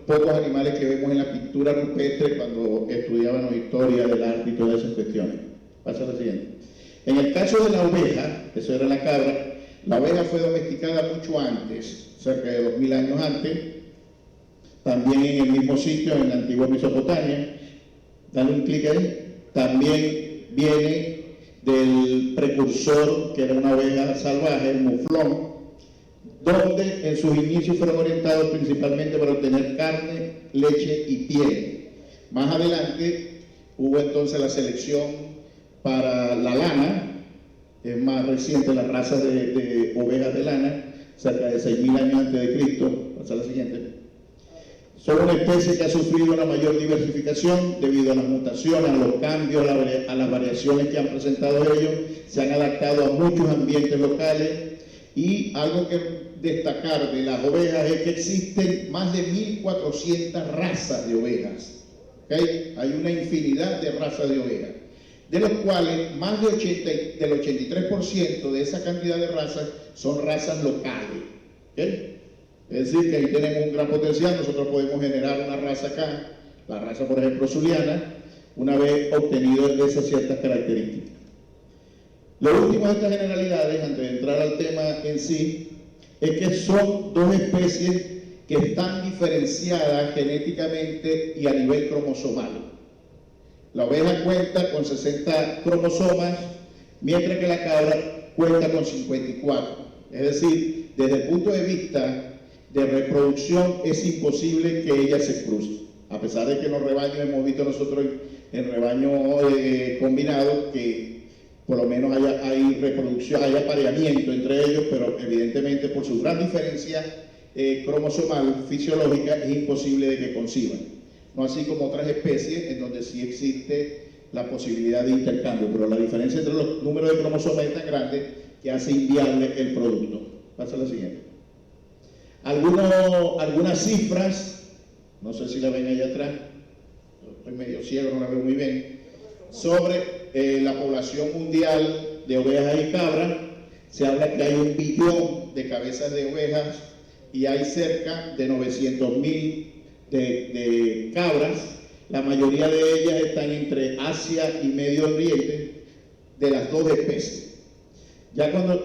pocos animales que vemos en la pintura rupestre cuando estudiábamos historia del arte y todas esas cuestiones. Pasa a la siguiente. En el caso de la oveja, eso era la cabra, la oveja fue domesticada mucho antes, cerca de 2000 años antes, también en el mismo sitio, en la antigua Mesopotamia. Dale un clic ahí. También viene del precursor, que era una oveja salvaje, el muflón, donde en sus inicios fueron orientados principalmente para obtener carne, leche y piel. Más adelante hubo entonces la selección para la lana, es más reciente, la raza de ovejas de lana, cerca de 6000 años antes de Cristo. Pasa a la siguiente. Son una especie que ha sufrido una mayor diversificación debido a las mutaciones, a los cambios, a las variaciones que han presentado ellos, se han adaptado a muchos ambientes locales, y algo que destacar de las ovejas es que existen más de 1400 razas de ovejas. ¿Okay? Hay una infinidad de razas de ovejas, de los cuales más del 83% de esa cantidad de razas son razas locales. ¿Okay? Es decir, que ahí tenemos un gran potencial. Nosotros podemos generar una raza acá, la raza por ejemplo zuliana, una vez obtenido esas ciertas características. Lo último de estas generalidades, antes de entrar al tema en sí, es que son dos especies que están diferenciadas genéticamente y a nivel cromosomal. La oveja cuenta con 60 cromosomas, mientras que la cabra cuenta con 54. Es decir, desde el punto de vista de reproducción es imposible que ellas se crucen, a pesar de que en los rebaños hemos visto nosotros en rebaños combinados que por lo menos hay reproducción, hay apareamiento entre ellos, pero evidentemente por su gran diferencia cromosomal, fisiológica, es imposible de que conciban. No así como otras especies en donde sí existe la posibilidad de intercambio, pero la diferencia entre los números de cromosomas es tan grande que hace inviable el producto. Pasa a la siguiente. Algunas cifras, no sé si la ven allá atrás, estoy medio ciego, no la veo muy bien, sobre la población mundial de ovejas y cabras. Se habla que hay 1 billón de cabezas de ovejas y hay cerca de 900.000 de cabras. La mayoría de ellas están entre Asia y Medio Oriente, de las dos especies.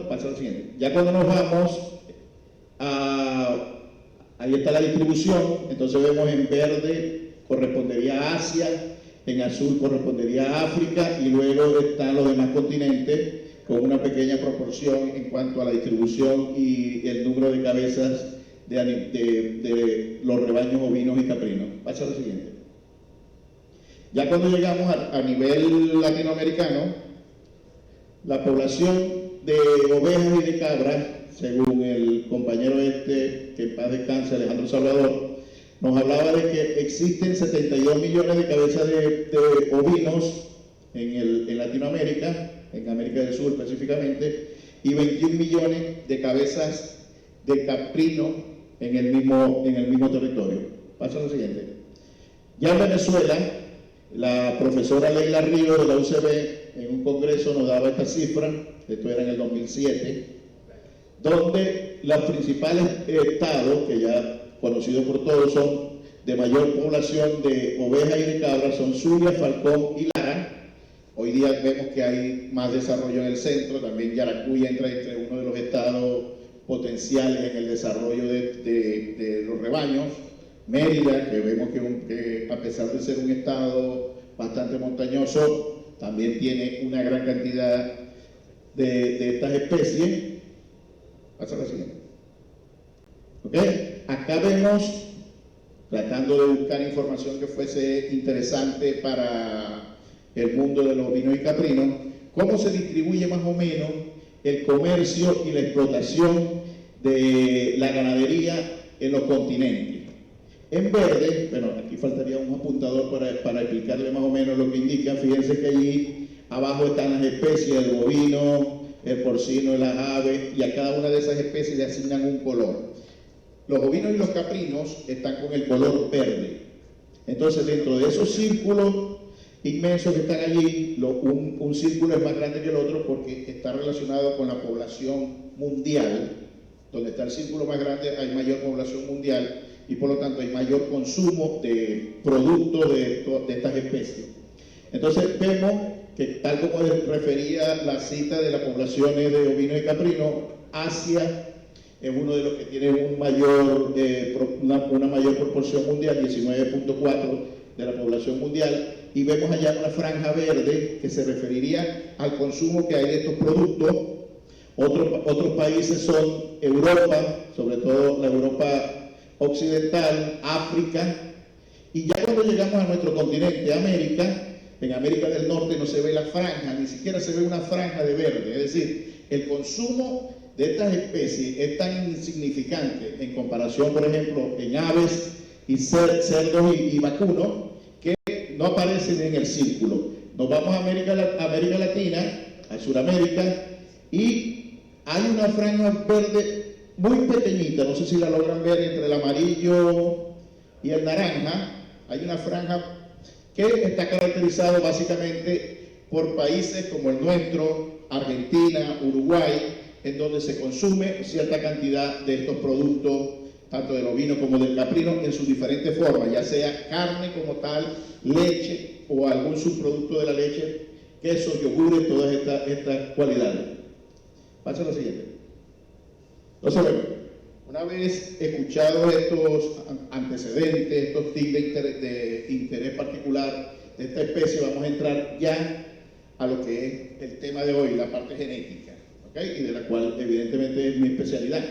Pasa lo siguiente, ya cuando nos vamos ahí está la distribución. Entonces vemos en verde correspondería a Asia, en azul correspondería a África, y luego están los demás continentes con una pequeña proporción en cuanto a la distribución y el número de cabezas de los rebaños ovinos y caprinos. Pasa a lo siguiente. Ya cuando llegamos a nivel latinoamericano, la población de ovejas y de cabras, según el compañero que en paz descanse, Alejandro Salvador, nos hablaba de que existen 72 millones de cabezas de ovinos en Latinoamérica, en América del Sur específicamente, y 21 millones de cabezas de caprino en el mismo territorio. Paso a lo siguiente. Ya en Venezuela, la profesora Leila Ríos de la UCB en un congreso nos daba esta cifra, esto era en el 2007, donde los principales estados, que ya conocidos por todos, son de mayor población de ovejas y de cabras, son Zulia, Falcón y Lara. Hoy día vemos que hay más desarrollo en el centro, también Yaracuy entra entre uno de los estados potenciales en el desarrollo de los rebaños. Mérida, que vemos que a pesar de ser un estado bastante montañoso, también tiene una gran cantidad de estas especies. Pasa a la siguiente. ¿Ok? Acá vemos, tratando de buscar información que fuese interesante para el mundo de los ovinos y caprinos, cómo se distribuye más o menos el comercio y la explotación de la ganadería en los continentes. En verde, bueno, aquí faltaría un apuntador para explicarle más o menos lo que indica. Fíjense que allí abajo están las especies del bovino, el porcino, las aves, y a cada una de esas especies le asignan un color. Los ovinos y los caprinos están con el color verde. Entonces, dentro de esos círculos inmensos que están allí, un círculo es más grande que el otro porque está relacionado con la población mundial. Donde está el círculo más grande hay mayor población mundial, y por lo tanto hay mayor consumo de productos de estas especies. Entonces vemos que, tal como refería la cita de las poblaciones de ovinos y caprinos, Asia es uno de los que tiene una mayor proporción mundial, 19.4% de la población mundial, y vemos allá una franja verde que se referiría al consumo que hay de estos productos. Otros países son Europa, sobre todo la Europa occidental, África, y ya cuando llegamos a nuestro continente, América, en América del Norte no se ve la franja, ni siquiera se ve una franja de verde, es decir, el consumo de estas especies es tan insignificante en comparación, por ejemplo, en aves y cerdos y vacunos, que no aparecen en el círculo. Nos vamos a América Latina, a Sudamérica, y hay una franja verde muy pequeñita, no sé si la logran ver, entre el amarillo y el naranja. Hay una franja que está caracterizado básicamente por países como el nuestro, Argentina, Uruguay, en donde se consume cierta cantidad de estos productos, tanto del ovino como del caprino, en sus diferentes formas, ya sea carne como tal, leche o algún subproducto de la leche, quesos, yogures, todas estas cualidades. Pasa a lo siguiente. Entonces, bueno, una vez escuchados estos antecedentes, estos tips de interés particular de esta especie, vamos a entrar ya a lo que es el tema de hoy, la parte genética, ¿okay? Y de la cual evidentemente es mi especialidad.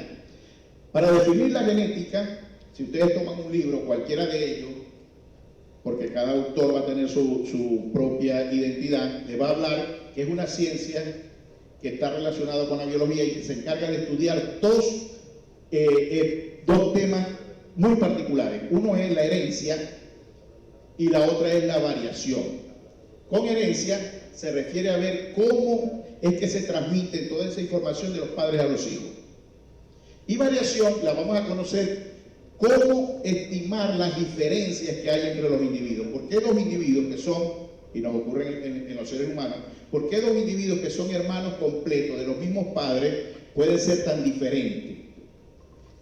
Para definir la genética, si ustedes toman un libro, cualquiera de ellos, porque cada autor va a tener su propia identidad, le va a hablar que es una ciencia que está relacionada con la biología y que se encarga de estudiar dos temas muy particulares. Uno es la herencia y la otra es la variación. Con herencia se refiere a ver cómo es que se transmite toda esa información de los padres a los hijos. Y variación la vamos a conocer cómo estimar las diferencias que hay entre los individuos. ¿Por qué dos individuos que son, y nos ocurre en los seres humanos, por qué dos individuos que son hermanos completos de los mismos padres pueden ser tan diferentes?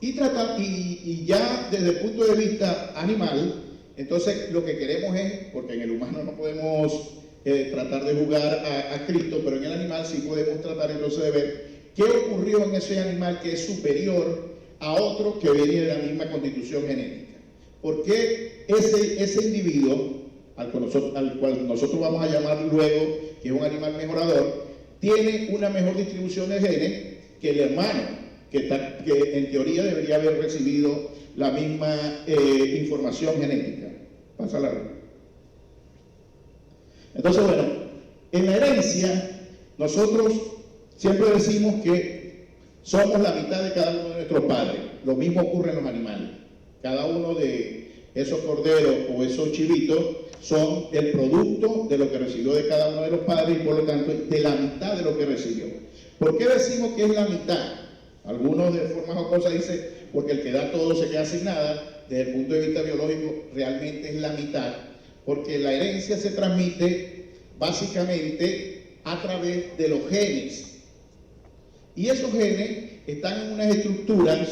Y ya desde el punto de vista animal, entonces lo que queremos es, porque en el humano no podemos tratar de jugar a Cristo, pero en el animal sí podemos tratar entonces de ver qué ocurrió en ese animal que es superior a otro que viene de la misma constitución genética. ¿Por qué ese individuo, al cual nosotros vamos a llamar luego que es un animal mejorador, tiene una mejor distribución de genes que el hermano, que en teoría debería haber recibido la misma información genética? Pasa la red. Entonces, bueno, en la herencia, nosotros siempre decimos que somos la mitad de cada uno de nuestros padres. Lo mismo ocurre en los animales. Cada uno de esos corderos o esos chivitos son el producto de lo que recibió de cada uno de los padres y por lo tanto de la mitad de lo que recibió. ¿Por qué decimos que es la mitad? Algunos de forma jocosa dicen porque el que da todo se queda sin nada. Desde el punto de vista biológico realmente es la mitad, porque la herencia se transmite básicamente a través de los genes. Y esos genes están en unas estructuras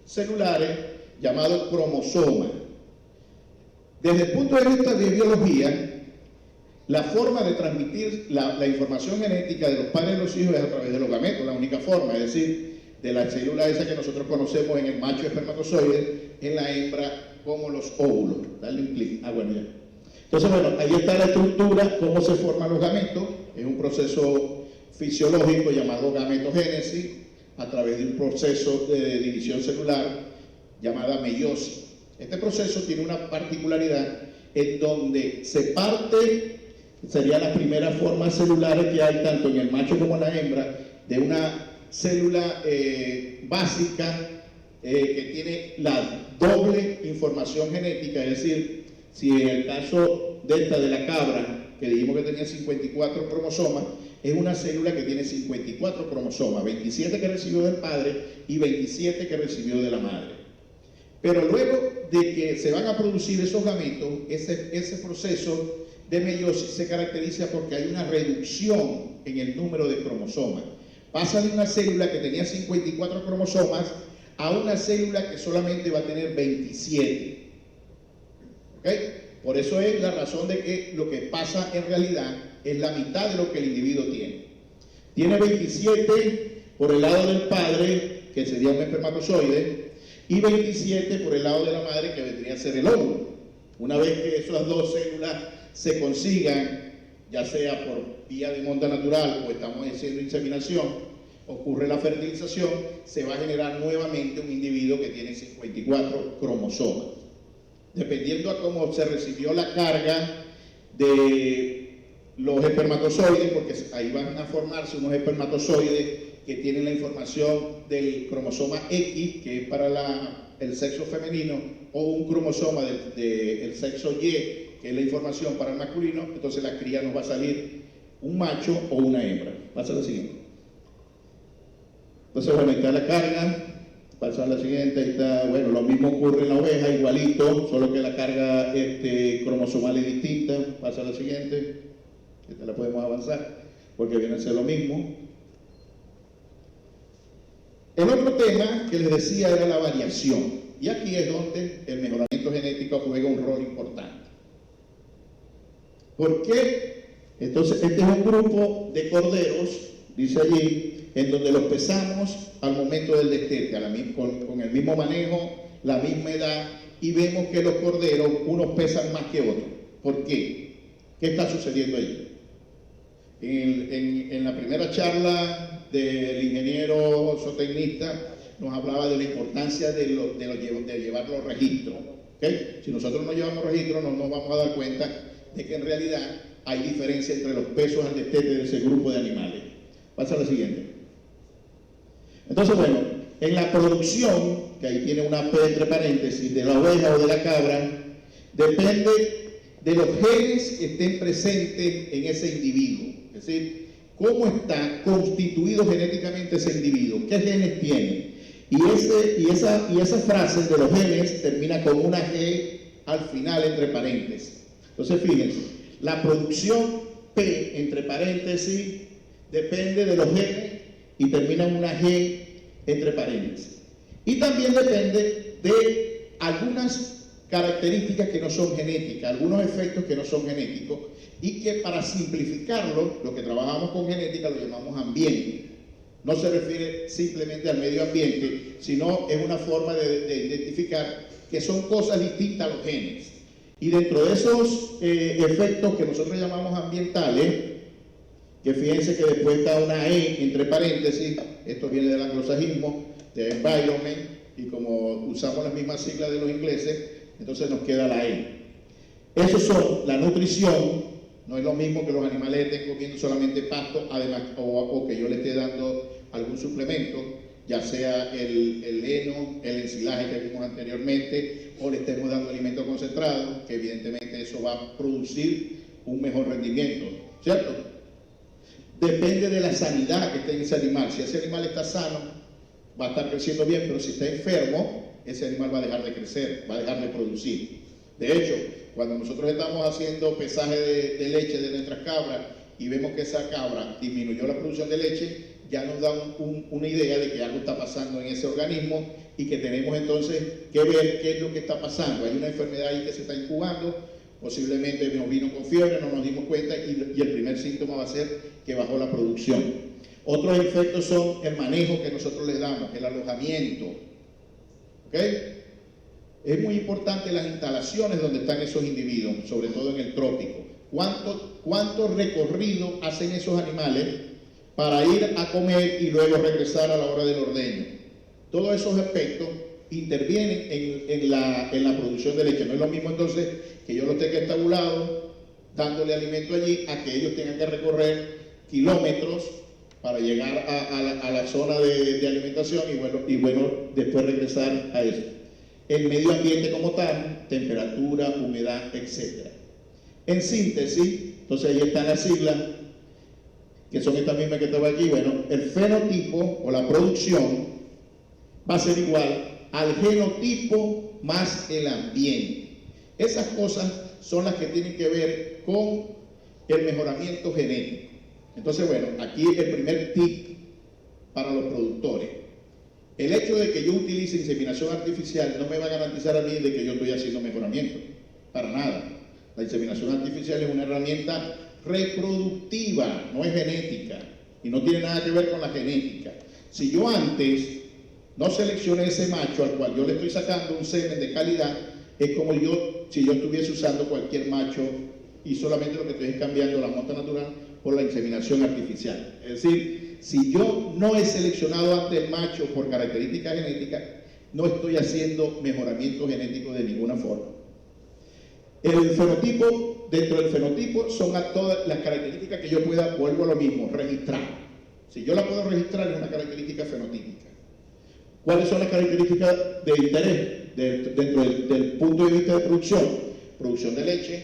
celulares llamadas cromosomas. Desde el punto de vista de biología, la forma de transmitir la información genética de los padres y los hijos es a través de los gametos, la única forma, es decir, de la célula esa que nosotros conocemos en el macho espermatozoide, en la hembra como los óvulos. Dale un clic. Bueno, ya. Entonces, bueno, ahí está la estructura, cómo se forman los gametos. Es un proceso fisiológico llamado gametogénesis, a través de un proceso de división celular llamada meiosis. Este proceso tiene una particularidad en donde se parte, serían las primeras formas celulares que hay tanto en el macho como en la hembra, de una célula básica que tiene la doble información genética, es decir, si en el caso de la cabra, que dijimos que tenía 54 cromosomas, es una célula que tiene 54 cromosomas, 27 que recibió del padre y 27 que recibió de la madre. Pero luego de que se van a producir esos gametos, ese proceso de meiosis se caracteriza porque hay una reducción en el número de cromosomas. Pasa de una célula que tenía 54 cromosomas a una célula que solamente va a tener 27. ¿Ok? Por eso es la razón de que lo que pasa en realidad es la mitad de lo que el individuo tiene. Tiene 27 por el lado del padre, que sería un espermatozoide, y 27 por el lado de la madre, que vendría a ser el óvulo. Una vez que esas dos células se consigan, ya sea por vía de monta natural o estamos haciendo inseminación, ocurre la fertilización, se va a generar nuevamente un individuo que tiene 54 cromosomas. Dependiendo a cómo se recibió la carga de los espermatozoides, porque ahí van a formarse unos espermatozoides que tienen la información del cromosoma X, que es para el sexo femenino, o un cromosoma del sexo Y, que es la información para el masculino. Entonces la cría nos va a salir un macho o una hembra. Pasa a la siguiente. Entonces, bueno, ahí está la carga. Pasa a la siguiente, ahí está, bueno, lo mismo ocurre en la oveja, igualito, solo que la carga cromosomal es distinta. Pasa a la siguiente, esta la podemos avanzar, porque viene a ser lo mismo. El otro tema que les decía era la variación, y aquí es donde el mejoramiento genético juega un rol importante. ¿Por qué? Entonces, este es un grupo de corderos, dice allí, en donde los pesamos al momento del destete, con el mismo manejo, la misma edad, y vemos que los corderos, unos pesan más que otros. ¿Por qué? ¿Qué está sucediendo allí? En la primera charla del ingeniero zootecnista nos hablaba de la importancia de llevar los registros. ¿Okay? Si nosotros no llevamos registros, no nos vamos a dar cuenta de que en realidad hay diferencia entre los pesos al destete de ese grupo de animales. Pasa a la siguiente. Entonces, bueno, en la producción, que ahí tiene una P entre paréntesis, de la oveja o de la cabra, depende de los genes que estén presentes en ese individuo. Es decir, cómo está constituido genéticamente ese individuo, qué genes tiene. Y esa frase de los genes termina con una G al final entre paréntesis. Entonces, fíjense, la producción P entre paréntesis depende de los genes y termina en una G entre paréntesis. Y también depende de algunas características que no son genéticas, algunos efectos que no son genéticos, y que para simplificarlo, lo que trabajamos con genética lo llamamos ambiente. No se refiere simplemente al medio ambiente, sino es una forma de identificar que son cosas distintas a los genes. Y dentro de esos efectos que nosotros llamamos ambientales, que fíjense que después está una E entre paréntesis, esto viene del anglosajismo, de environment, y como usamos las mismas siglas de los ingleses, entonces nos queda la E. Esos son la nutrición, no es lo mismo que los animales estén comiendo solamente pasto, además, o que yo le esté dando algún suplemento, ya sea el heno, el ensilaje que vimos anteriormente, o le estemos dando alimento concentrado, que evidentemente eso va a producir un mejor rendimiento, ¿cierto? Depende de la sanidad que esté en ese animal. Si ese animal está sano, va a estar creciendo bien, pero si está enfermo, ese animal va a dejar de crecer, va a dejar de producir. De hecho, cuando nosotros estamos haciendo pesaje de leche de nuestras cabras y vemos que esa cabra disminuyó la producción de leche, ya nos da una idea de que algo está pasando en ese organismo y que tenemos entonces que ver qué es lo que está pasando. Hay una enfermedad ahí que se está incubando, posiblemente nos vino con fiebre, no nos dimos cuenta y el primer síntoma va a ser que bajó la producción. Otros efectos son el manejo que nosotros le damos, el alojamiento. ¿Ok? Es muy importante las instalaciones donde están esos individuos, sobre todo en el trópico. ¿Cuánto recorrido hacen esos animales para ir a comer y luego regresar a la hora del ordeño? Todos esos aspectos intervienen en la producción de leche. No es lo mismo entonces que yo los tenga estabulados dándole alimento allí a que ellos tengan que recorrer kilómetros para llegar a la zona de alimentación y bueno, después regresar a eso. El medio ambiente como tal, temperatura, humedad, etc. En síntesis, entonces ahí están las siglas, que son estas mismas que estaba aquí. Bueno, el fenotipo o la producción va a ser igual al genotipo más el ambiente. Esas cosas son las que tienen que ver con el mejoramiento genético. Entonces, bueno, aquí el primer tip para los productores. El hecho de que yo utilice inseminación artificial no me va a garantizar a mí de que yo estoy haciendo mejoramiento, para nada. La inseminación artificial es una herramienta reproductiva, no es genética, y no tiene nada que ver con la genética. Si yo antes no seleccioné ese macho al cual yo le estoy sacando un semen de calidad, es como si yo estuviese usando cualquier macho y solamente lo que estoy es cambiando la muestra natural por la inseminación artificial. Es decir, si yo no he seleccionado antes el macho por características genéticas, no estoy haciendo mejoramiento genético de ninguna forma. El fenotipo, dentro del fenotipo son todas las características que yo pueda, vuelvo a lo mismo, registrar. Si yo la puedo registrar, es una característica fenotípica. ¿Cuáles son las características de interés dentro del punto de vista de producción? Producción de leche,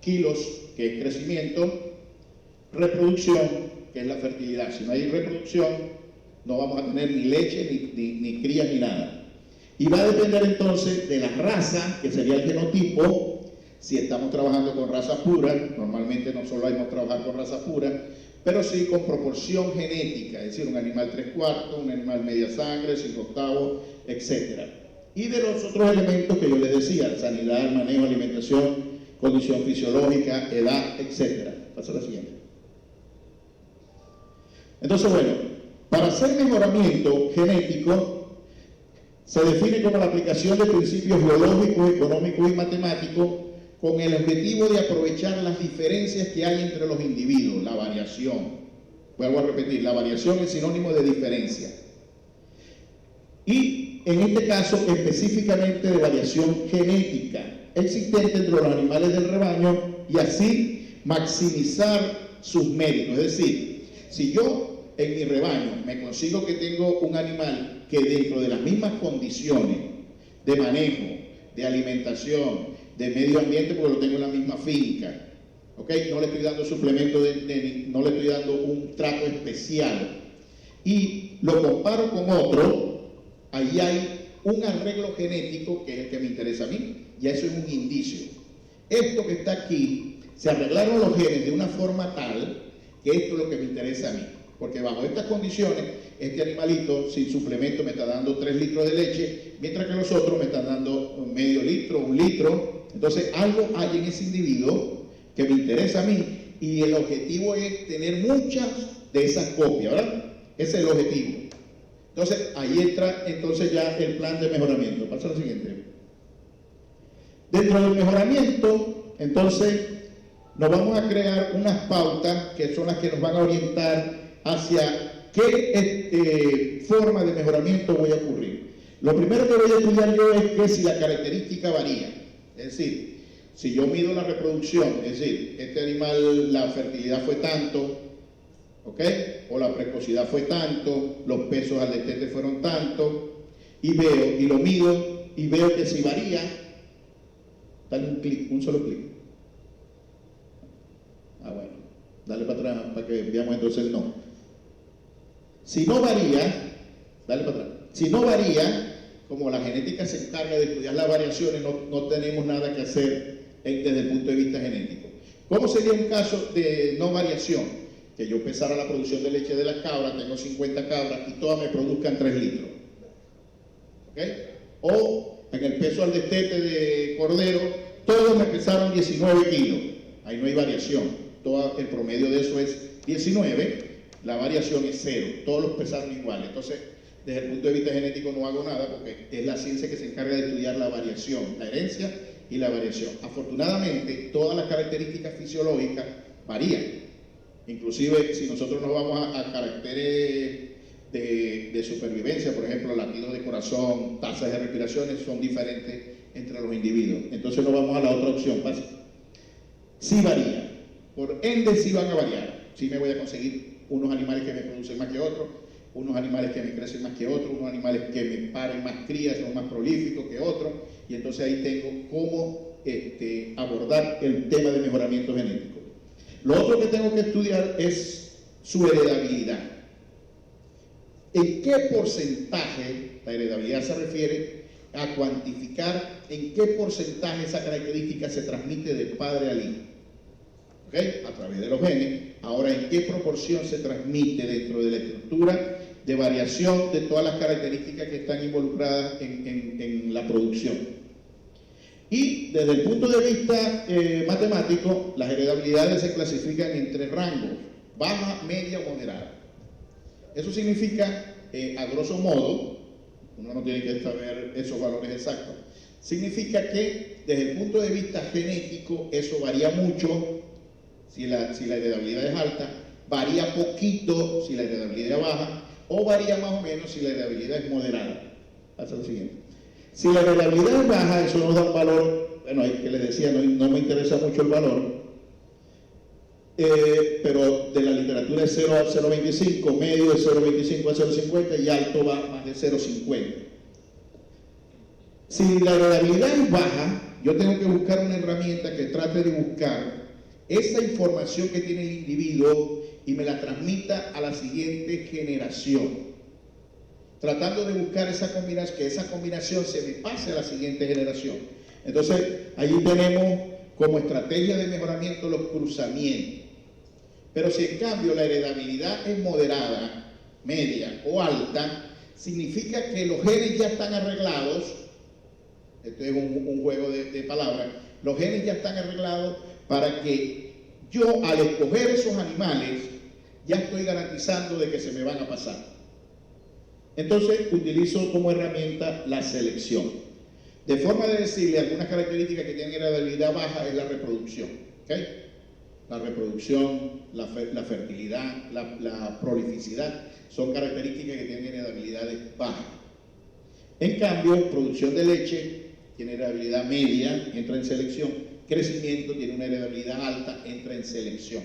kilos, que es crecimiento, reproducción, que es la fertilidad. Si no hay reproducción, no vamos a tener ni leche, ni crías, ni nada. Y va a depender entonces de la raza, que sería el genotipo. Si estamos trabajando con raza pura, normalmente no solo vamos a trabajar con raza pura, pero sí con proporción genética, es decir, un animal 3/4, un animal media sangre, 5/8, etc. Y de los otros elementos que yo les decía, sanidad, manejo, alimentación, condición fisiológica, edad, etc. Pasa a la siguiente. Entonces, bueno, para hacer mejoramiento genético, se define como la aplicación de principios biológicos, económicos y matemáticos con el objetivo de aprovechar las diferencias que hay entre los individuos, la variación. Vuelvo a repetir, la variación es sinónimo de diferencia. Y en este caso, específicamente de variación genética existente entre los animales del rebaño y así maximizar sus méritos. Es decir, si yo en mi rebaño me consigo que tengo un animal que dentro de las mismas condiciones de manejo, de alimentación, de medio ambiente, porque lo tengo en la misma finca, ¿ok? No le estoy dando suplemento, no le estoy dando un trato especial, y lo comparo con otro, ahí hay un arreglo genético que es el que me interesa a mí, ya eso es un indicio. Esto que está aquí, se arreglaron los genes de una forma tal que esto es lo que me interesa a mí, porque bajo estas condiciones, este animalito sin suplemento me está dando 3 litros de leche, mientras que los otros me están dando medio litro, 1 litro. Entonces algo hay en ese individuo que me interesa a mí y el objetivo es tener muchas de esas copias, ¿verdad? Ese es el objetivo. Entonces ahí entra entonces ya el plan de mejoramiento. Pasa al siguiente. Dentro del mejoramiento, entonces nos vamos a crear unas pautas que son las que nos van a orientar hacia qué forma de mejoramiento voy a ocurrir. Lo primero que voy a estudiar yo es que si la característica varía. Es decir, si yo mido la reproducción, es decir, este animal, la fertilidad fue tanto, ¿ok? O la precocidad fue tanto, los pesos al destete fueron tanto, y veo, y lo mido, y veo que si varía, dale un clic, un solo clic. Ah, bueno, dale para atrás para que veamos entonces el no. Si no varía, dale para atrás. Si no varía, como la genética se encarga de estudiar las variaciones, no tenemos nada que hacer desde el punto de vista genético. ¿Cómo sería un caso de no variación? Que yo pesara la producción de leche de las cabras, tengo 50 cabras y todas me produzcan 3 litros. ¿Ok? O en el peso al destete de cordero, todos me pesaron 19 kilos. Ahí no hay variación. El promedio de eso es 19, la variación es 0. Todos los pesaron iguales. Entonces, desde el punto de vista genético no hago nada porque es la ciencia que se encarga de estudiar la variación, la herencia y la variación. Afortunadamente, todas las características fisiológicas varían. Inclusive, si nosotros nos vamos a caracteres de supervivencia, por ejemplo, latidos de corazón, tasas de respiraciones, son diferentes entre los individuos. Entonces nos vamos a la otra opción. Sí varía. Por ende, sí van a variar. Sí me voy a conseguir unos animales que me producen más que otros, unos animales que me crecen más que otros, unos animales que me paren más crías, son más prolíficos que otros, y entonces ahí tengo cómo abordar el tema de mejoramiento genético. Lo otro que tengo que estudiar es su heredabilidad. ¿En qué porcentaje, la heredabilidad se refiere a cuantificar en qué porcentaje esa característica se transmite del padre al hijo? ¿Okay? A través de los genes. Ahora, ¿en qué proporción se transmite dentro de la estructura de variación de todas las características que están involucradas en la producción. Y desde el punto de vista matemático, las heredabilidades se clasifican en 3 rangos: baja, media o moderada. Eso significa, a grosso modo, uno no tiene que saber esos valores exactos, significa que desde el punto de vista genético eso varía mucho si la heredabilidad es alta, varía poquito si la heredabilidad es baja, o varía más o menos si la heredabilidad es moderada. Hasta lo siguiente. Si la heredabilidad es baja, eso nos da un valor, bueno, que les decía, no me interesa mucho el valor, pero de la literatura es 0 a 0,25, medio de 0,25 a 0,50 y alto va más de 0,50. Si la heredabilidad es baja, yo tengo que buscar una herramienta que trate de buscar esa información que tiene el individuo y me la transmita a la siguiente generación, tratando de buscar esa combinación, que esa combinación se me pase a la siguiente generación. Entonces, allí tenemos como estrategia de mejoramiento los cruzamientos. Pero si en cambio la heredabilidad es moderada, media o alta, significa que los genes ya están arreglados. Esto es un juego de palabras. Los genes ya están arreglados para que yo, al escoger esos animales, ya estoy garantizando de que se me van a pasar. Entonces utilizo como herramienta la selección. De forma de decirle, algunas características que tienen heredabilidad baja es la reproducción. ¿Okay? La reproducción, la fertilidad, la prolificidad son características que tienen heredabilidades bajas. En cambio, producción de leche tiene heredabilidad media, entra en selección. Crecimiento tiene una heredabilidad alta, entra en selección.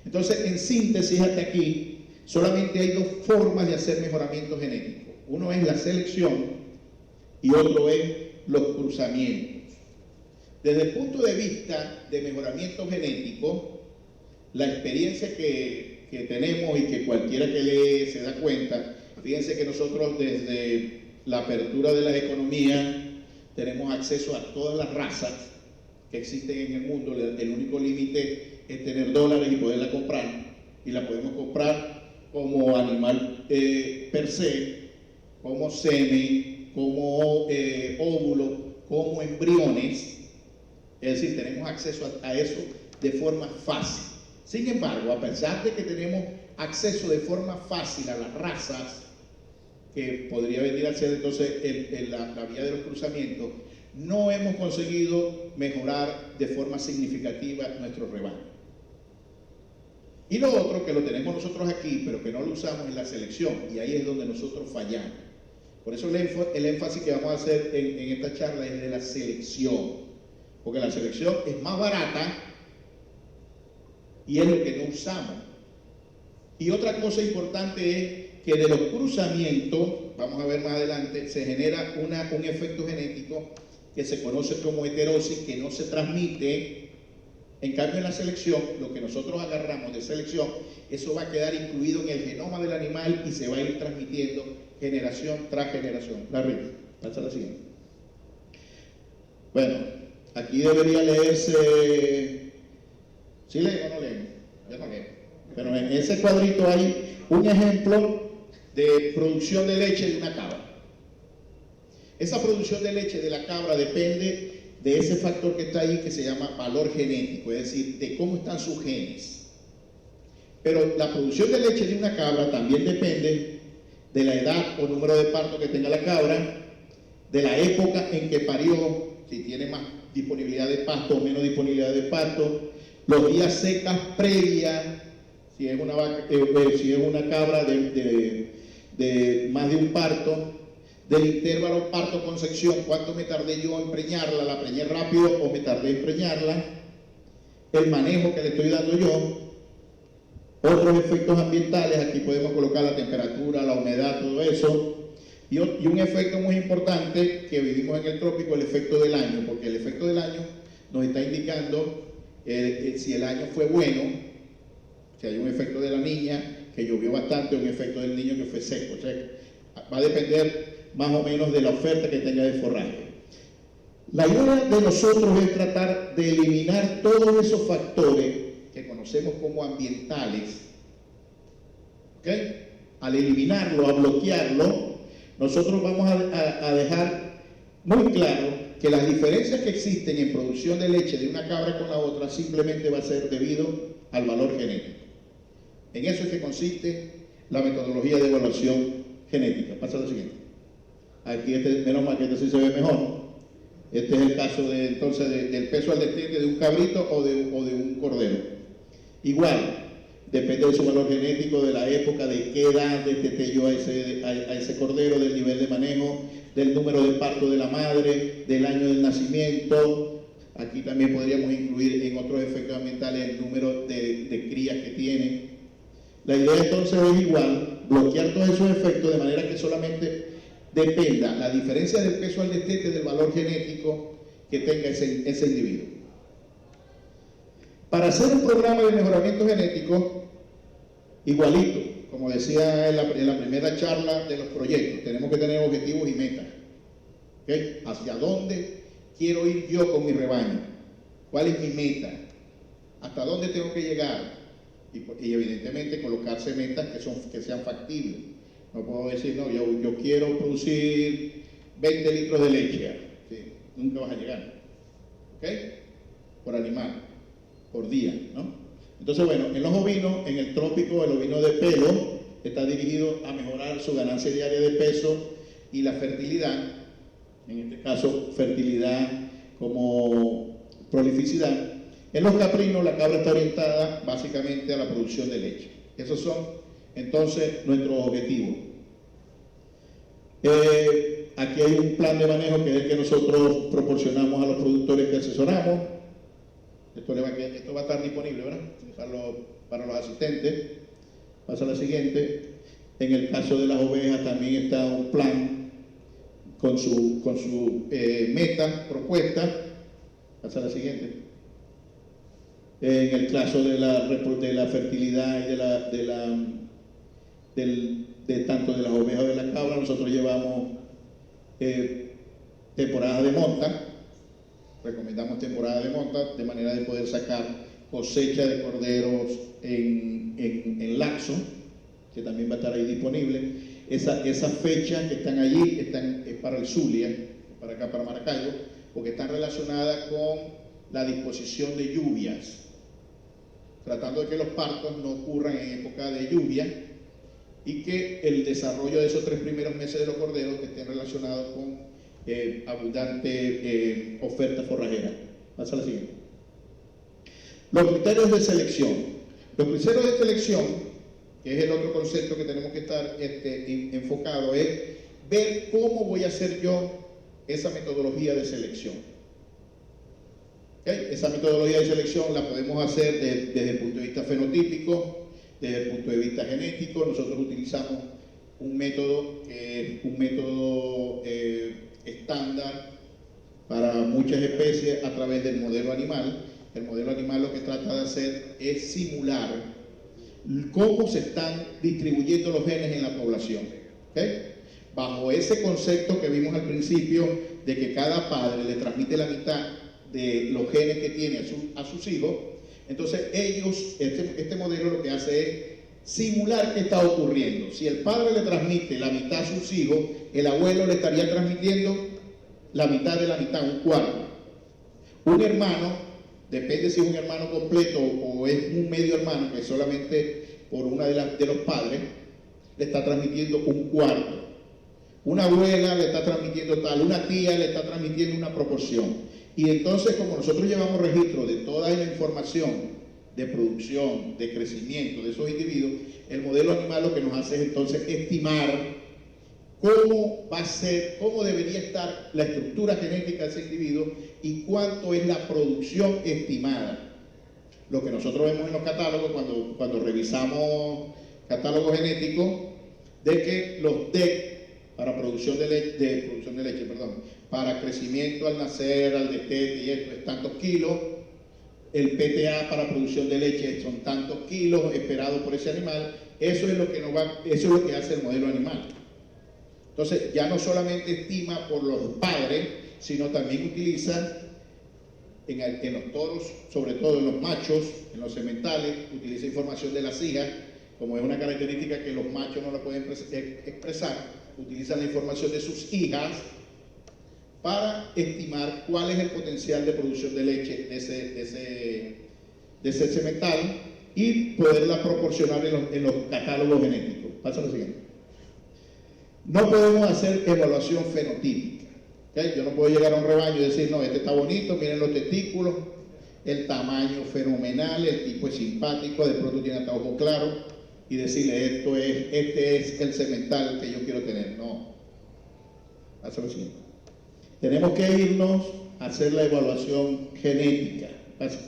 Entonces, en síntesis, hasta aquí, solamente hay 2 formas de hacer mejoramiento genético. Uno es la selección y otro es los cruzamientos. Desde el punto de vista de mejoramiento genético, la experiencia que tenemos y que cualquiera que lee se da cuenta, fíjense que nosotros desde la apertura de las economías tenemos acceso a todas las razas que existen en el mundo. El único límite es tener dólares y poderla comprar, y la podemos comprar como animal per se, como semen, como óvulo, como embriones. Es decir, tenemos acceso a eso de forma fácil. Sin embargo, a pesar de que tenemos acceso de forma fácil a las razas, que podría venir a ser entonces la vía de los cruzamientos, no hemos conseguido mejorar de forma significativa nuestro rebaño. Y lo otro, que lo tenemos nosotros aquí, pero que no lo usamos, es la selección, y ahí es donde nosotros fallamos. Por eso el énfasis que vamos a hacer en esta charla es de la selección, porque la selección es más barata y es lo que no usamos. Y otra cosa importante es que de los cruzamientos, vamos a ver más adelante, se genera un efecto genético que se conoce como heterosis, que no se transmite. En cambio, en la selección, lo que nosotros agarramos de selección, eso va a quedar incluido en el genoma del animal y se va a ir transmitiendo generación tras generación. La red, pasa a la siguiente. Bueno, aquí debería leerse. ¿Sí leen o no leen? Yo no leo. Pero en ese cuadrito hay un ejemplo de producción de leche de una cabra. Esa producción de leche de la cabra depende de ese factor que está ahí, que se llama valor genético, es decir, de cómo están sus genes. Pero la producción de leche de una cabra también depende de la edad o número de parto que tenga la cabra, de la época en que parió, si tiene más disponibilidad de pasto o menos disponibilidad de pasto, los días secas previas, si es una cabra de más de un parto, del intervalo parto-concepción, cuánto me tardé yo en preñarla, la preñé rápido o me tardé en preñarla, el manejo que le estoy dando yo, otros efectos ambientales, aquí podemos colocar la temperatura, la humedad, todo eso, y un efecto muy importante que vivimos en el trópico, el efecto del año, porque el efecto del año nos está indicando si el año fue bueno, si hay un efecto de la niña, que llovió bastante, un efecto del niño que fue seco. O sea, va a depender más o menos de la oferta que tenga de forraje. La idea de nosotros es tratar de eliminar todos esos factores que conocemos como ambientales, ¿okay?, al eliminarlo, a bloquearlo, nosotros vamos a dejar muy claro que las diferencias que existen en producción de leche de una cabra con la otra simplemente va a ser debido al valor genético. En eso es que consiste la metodología de evaluación genética. Pasa lo siguiente. Aquí menos mal que este sí se ve mejor. Este es el caso entonces del peso al destete de un cabrito o de un cordero. Igual, depende de su valor genético, de la época, de qué edad desteté yo a ese cordero, del nivel de manejo, del número de parto de la madre, del año del nacimiento. Aquí también podríamos incluir en otros efectos ambientales el número de crías que tiene. La idea entonces es igual, bloquear todos esos efectos de manera que solamente dependa la diferencia del peso al destete del valor genético que tenga ese individuo. Para hacer un programa de mejoramiento genético, igualito, como decía en la primera charla de los proyectos, tenemos que tener objetivos y metas. ¿Okay? ¿Hacia dónde quiero ir yo con mi rebaño? ¿Cuál es mi meta? ¿Hasta dónde tengo que llegar? Y evidentemente colocarse metas que sean factibles. No puedo decir, no, yo quiero producir 20 litros de leche. Sí, nunca vas a llegar. ¿Ok? Por animal, por día, ¿no? Entonces, bueno, en los ovinos, en el trópico, el ovino de pelo está dirigido a mejorar su ganancia diaria de peso y la fertilidad, en este caso, fertilidad como prolificidad. En los caprinos, la cabra está orientada básicamente a la producción de leche. Esos son entonces nuestros objetivos. Aquí hay un plan de manejo que es el que nosotros proporcionamos a los productores que asesoramos. Esto va a estar disponible, ¿verdad? Para los asistentes. Pasa a la siguiente. En el caso de las ovejas también está un plan con su meta propuesta. Pasa a la siguiente. En el caso de la fertilidad y de tanto de las ovejas o de la cabra, nosotros llevamos temporada de monta, recomendamos temporada de monta de manera de poder sacar cosecha de corderos en laxo, que también va a estar ahí disponible. Esas fechas que están allí es para el Zulia, para acá, para Maracaibo, porque están relacionadas con la disposición de lluvias, tratando de que los partos no ocurran en época de lluvia y que el desarrollo de esos 3 primeros meses de los corderos estén relacionados con abundante oferta forrajera. Pasa a la siguiente. Los criterios de selección. Los criterios de selección, que es el otro concepto que tenemos que estar enfocado, es ver cómo voy a hacer yo esa metodología de selección. ¿Okay? Esa metodología de selección la podemos hacer desde el punto de vista fenotípico, desde el punto de vista genético. Nosotros utilizamos un método estándar para muchas especies a través del modelo animal. El modelo animal lo que trata de hacer es simular cómo se están distribuyendo los genes en la población. ¿Okay? Bajo ese concepto que vimos al principio de que cada padre le transmite la mitad de los genes que tiene a sus hijos, entonces este modelo lo que hace es simular qué está ocurriendo. Si el padre le transmite la mitad a sus hijos, el abuelo le estaría transmitiendo la mitad de la mitad, un cuarto. Un hermano, depende si es un hermano completo o es un medio hermano, que solamente por una de los padres, le está transmitiendo un cuarto. Una abuela le está transmitiendo tal, una tía le está transmitiendo una proporción. Y entonces, como nosotros llevamos registro de toda la información de producción, de crecimiento de esos individuos, el modelo animal lo que nos hace es entonces estimar cómo va a ser, cómo debería estar la estructura genética de ese individuo y cuánto es la producción estimada. Lo que nosotros vemos en los catálogos cuando revisamos catálogos genéticos, de que los DEC para producción de leche, para crecimiento al nacer, al destete y esto es tantos kilos, el PTA para producción de leche son tantos kilos esperados por ese animal. Eso es lo que hace el modelo animal. Entonces ya no solamente estima por los padres, sino también utiliza en los toros, sobre todo en los machos, en los sementales, utiliza información de las hijas como es una característica que los machos no la pueden expresar, utilizan la información de sus hijas para estimar cuál es el potencial de producción de leche de ese semental y poderla proporcionar en los catálogos genéticos. Pasa lo siguiente. No podemos hacer evaluación fenotípica. ¿Okay? Yo no puedo llegar a un rebaño y decir, no, este está bonito, miren los testículos, el tamaño fenomenal, el tipo es simpático, de pronto tiene hasta ojo claro, y decirle, este es el semental que yo quiero tener. No. Pasa lo siguiente. Tenemos que irnos a hacer la evaluación genética. Pasa.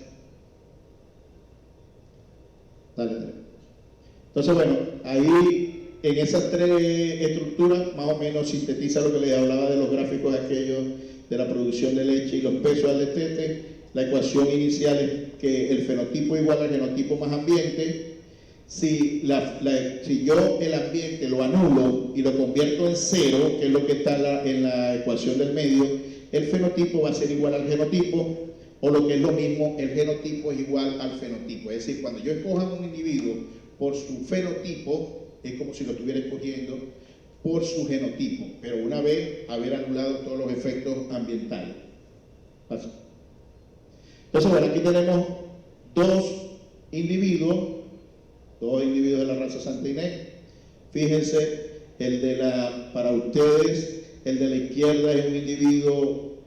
Dale. Entonces, bueno, ahí en esas tres estructuras más o menos sintetiza lo que les hablaba de los gráficos aquellos de la producción de leche y los pesos al destete. La ecuación inicial es que el fenotipo igual al genotipo más ambiente. Si yo el ambiente lo anulo y lo convierto en cero, que es lo que está en la ecuación del medio, el fenotipo va a ser igual al genotipo, o lo que es lo mismo, el genotipo es igual al fenotipo. Es decir, cuando yo escoja a un individuo por su fenotipo, es como si lo estuviera escogiendo por su genotipo, pero una vez haber anulado todos los efectos ambientales. Paso. Entonces, bueno, aquí tenemos dos individuos de la raza Santa Inés. Fíjense, para ustedes, el de la izquierda es un individuo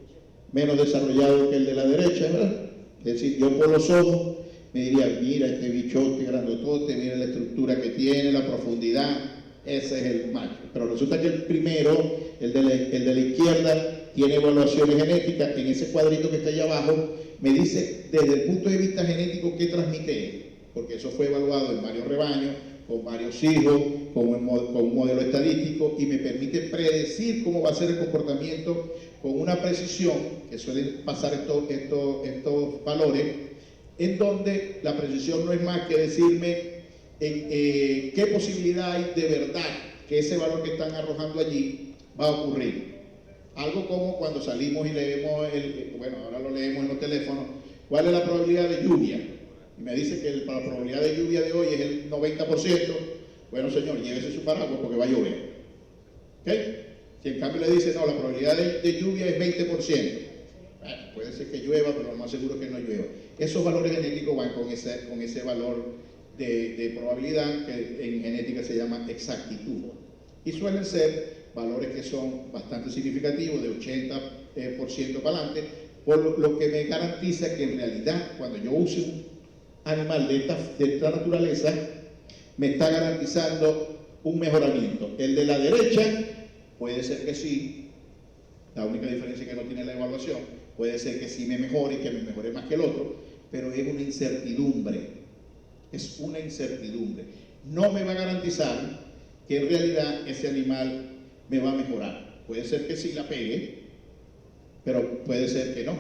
menos desarrollado que el de la derecha, ¿verdad? Es decir, yo por los ojos me diría, mira este bichote grandotote, mira la estructura que tiene, la profundidad, ese es el macho. Pero resulta que el primero, el de la izquierda, tiene evaluaciones genéticas. En ese cuadrito que está allá abajo, me dice desde el punto de vista genético qué transmite él, porque eso fue evaluado en varios rebaños, con varios hijos, con un modelo estadístico, y me permite predecir cómo va a ser el comportamiento con una precisión, que suelen pasar estos valores, en donde la precisión no es más que decirme qué posibilidad hay de verdad que ese valor que están arrojando allí va a ocurrir. Algo como cuando salimos y leemos, ahora lo leemos en los teléfonos, ¿cuál es la probabilidad de lluvia? Y me dice que la probabilidad de lluvia de hoy es el 90%. Bueno, señor, llévese su paraguas porque va a llover. ¿Ok? Si en cambio le dice, no, la probabilidad de lluvia es 20%. Bueno, puede ser que llueva, pero lo más seguro es que no llueva. Esos valores genéticos van con ese valor de probabilidad que en genética se llama exactitud. Y suelen ser valores que son bastante significativos, de 80% para adelante, por lo que me garantiza que en realidad cuando yo use un animal de esta naturaleza, me está garantizando un mejoramiento. El de la derecha puede ser que sí, la única diferencia es que no tiene la evaluación, puede ser que sí me mejore y que me mejore más que el otro, pero es una incertidumbre, no me va a garantizar que en realidad ese animal me va a mejorar. Puede ser que sí la pegue, pero puede ser que no.